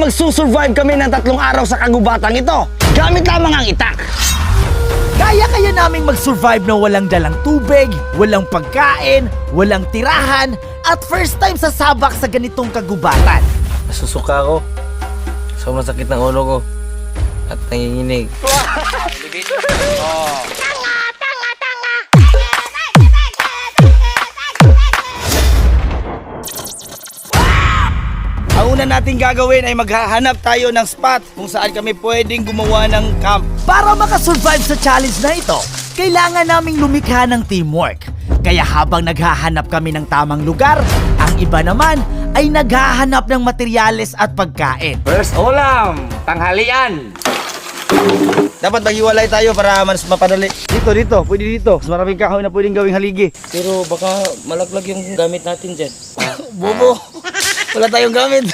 magsusurvive kami ng 3 araw sa kagubatang ito. Gamit lamang ang itak. Kaya naming mag-survive na walang dalang tubig, walang pagkain, walang tirahan, at first time sasabak sa ganitong kagubatan. Nasusuka ako. Sobrang sakit ng ulo ko. At nanginginig. Ang una nating gagawin ay maghahanap tayo ng spot kung saan kami pwedeng gumawa ng camp. Para makasurvive sa challenge na ito, kailangan naming lumikha ng teamwork. Kaya habang naghahanap kami ng tamang lugar, ang iba naman ay naghahanap ng materyales at pagkain. First ulam, tanghalian. Dapat maghiwalay tayo para mas mapadali. Dito, pwede dito. Mas maraming kahoy na pwedeng gawing haligi. Pero baka malaglag yung gamit natin dyan. Bobo, wala tayong gamit.